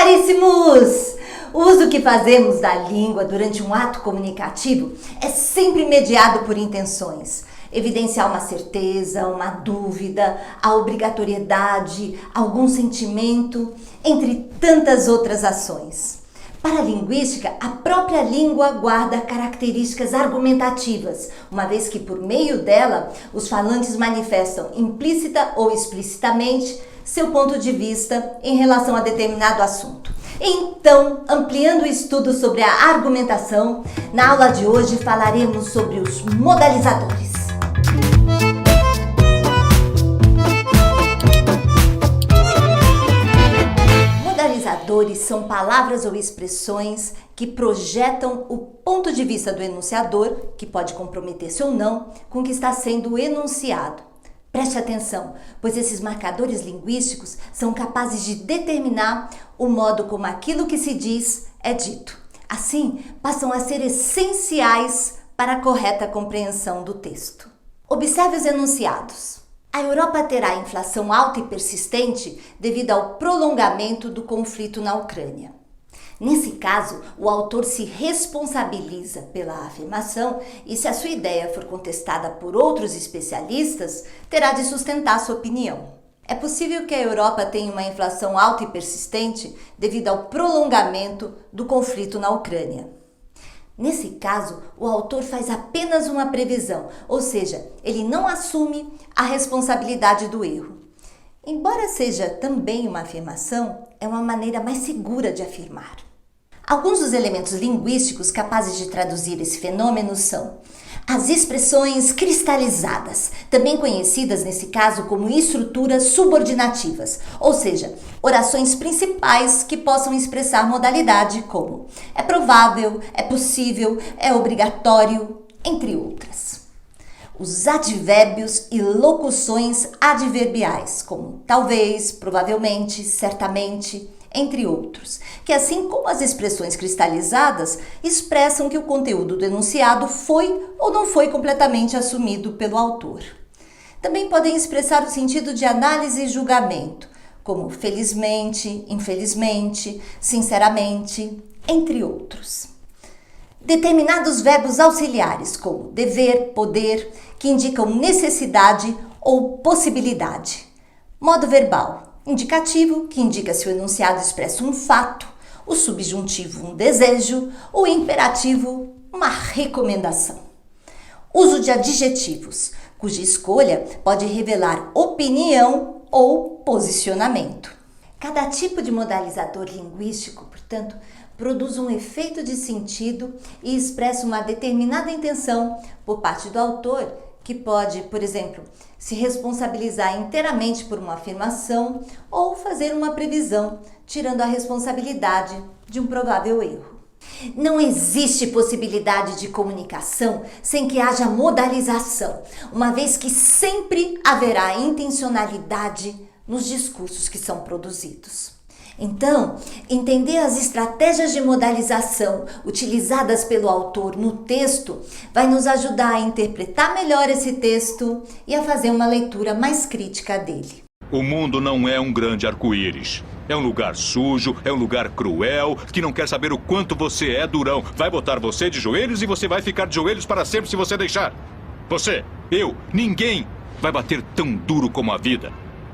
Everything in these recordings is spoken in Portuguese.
Caríssimos! O uso que fazemos da língua durante um ato comunicativo é sempre mediado por intenções. Evidenciar uma certeza, uma dúvida, a obrigatoriedade, algum sentimento, entre tantas outras ações. Para a linguística, a própria língua guarda características argumentativas, uma vez que por meio dela os falantes manifestam implícita ou explicitamente seu ponto de vista em relação a determinado assunto. Então, ampliando o estudo sobre a argumentação, na aula de hoje falaremos sobre os modalizadores. Modalizadores são palavras ou expressões que projetam o ponto de vista do enunciador, que pode comprometer-se ou não, com o que está sendo enunciado. Preste atenção, pois esses marcadores linguísticos são capazes de determinar o modo como aquilo que se diz é dito. Assim, passam a ser essenciais para a correta compreensão do texto. Observe os enunciados. A Europa terá inflação alta e persistente devido ao prolongamento do conflito na Ucrânia. Nesse caso, o autor se responsabiliza pela afirmação e, se a sua ideia for contestada por outros especialistas, terá de sustentar sua opinião. É possível que a Europa tenha uma inflação alta e persistente devido ao prolongamento do conflito na Ucrânia. Nesse caso, o autor faz apenas uma previsão, ou seja, ele não assume a responsabilidade do erro. Embora seja também uma afirmação, é uma maneira mais segura de afirmar. Alguns dos elementos linguísticos capazes de traduzir esse fenômeno são as expressões cristalizadas, também conhecidas nesse caso como estruturas subordinativas, ou seja, orações principais que possam expressar modalidade como é provável, é possível, é obrigatório, entre outras. Os advérbios e locuções adverbiais, como talvez, provavelmente, certamente, entre outros, que assim como as expressões cristalizadas, expressam que o conteúdo do enunciado foi ou não foi completamente assumido pelo autor. Também podem expressar o sentido de análise e julgamento, como felizmente, infelizmente, sinceramente, entre outros. Determinados verbos auxiliares, como dever, poder, que indicam necessidade ou possibilidade. Modo verbal, indicativo, que indica se o enunciado expressa um fato, o subjuntivo um desejo, o imperativo uma recomendação. Uso de adjetivos, cuja escolha pode revelar opinião ou posicionamento. Cada tipo de modalizador linguístico, portanto, produz um efeito de sentido e expressa uma determinada intenção por parte do autor, que pode, por exemplo, se responsabilizar inteiramente por uma afirmação ou fazer uma previsão, tirando a responsabilidade de um provável erro. Não existe possibilidade de comunicação sem que haja modalização, uma vez que sempre haverá intencionalidade nos discursos que são produzidos. Então, entender as estratégias de modalização utilizadas pelo autor no texto vai nos ajudar a interpretar melhor esse texto e a fazer uma leitura mais crítica dele. O mundo não é um grande arco-íris. É um lugar sujo, é um lugar cruel, que não quer saber o quanto você é durão. Vai botar você de joelhos e você vai ficar de joelhos para sempre se você deixar. Você, eu, ninguém vai bater tão duro como a vida.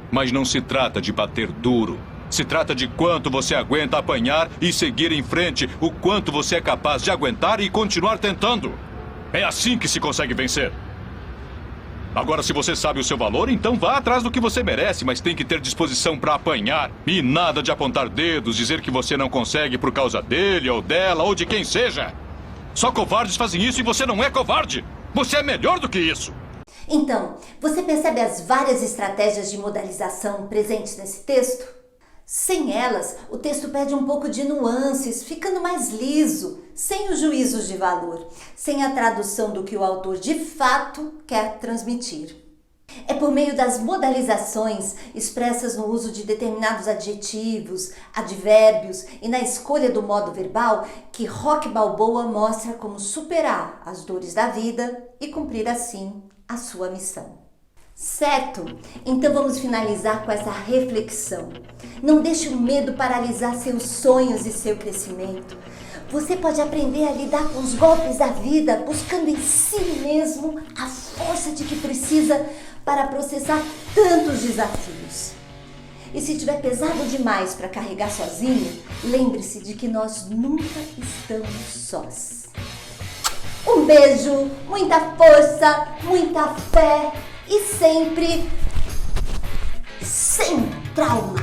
Mas não se trata de bater duro. Se trata de quanto você aguenta apanhar e seguir em frente, o quanto você é capaz de aguentar e continuar tentando. É assim que se consegue vencer. Agora, se você sabe o seu valor, então vá atrás do que você merece, mas tem que ter disposição para apanhar. E nada de apontar dedos, dizer que você não consegue por causa dele ou dela ou de quem seja. Só covardes fazem isso e você não é covarde. Você é melhor do que isso. Então, você percebe as várias estratégias de modalização presentes nesse texto? Sem elas, o texto perde um pouco de nuances, ficando mais liso, sem os juízos de valor, sem a tradução do que o autor de fato quer transmitir. É por meio das modalizações expressas no uso de determinados adjetivos, advérbios e na escolha do modo verbal que Rocky Balboa mostra como superar as dores da vida e cumprir assim a sua missão. Certo? Então vamos finalizar com essa reflexão. Não deixe o medo paralisar seus sonhos e seu crescimento. Você pode aprender a lidar com os golpes da vida, buscando em si mesmo a força de que precisa para processar tantos desafios. E se tiver pesado demais para carregar sozinho, lembre-se de que nós nunca estamos sós. Um beijo, muita força, muita fé e sempre sem trauma.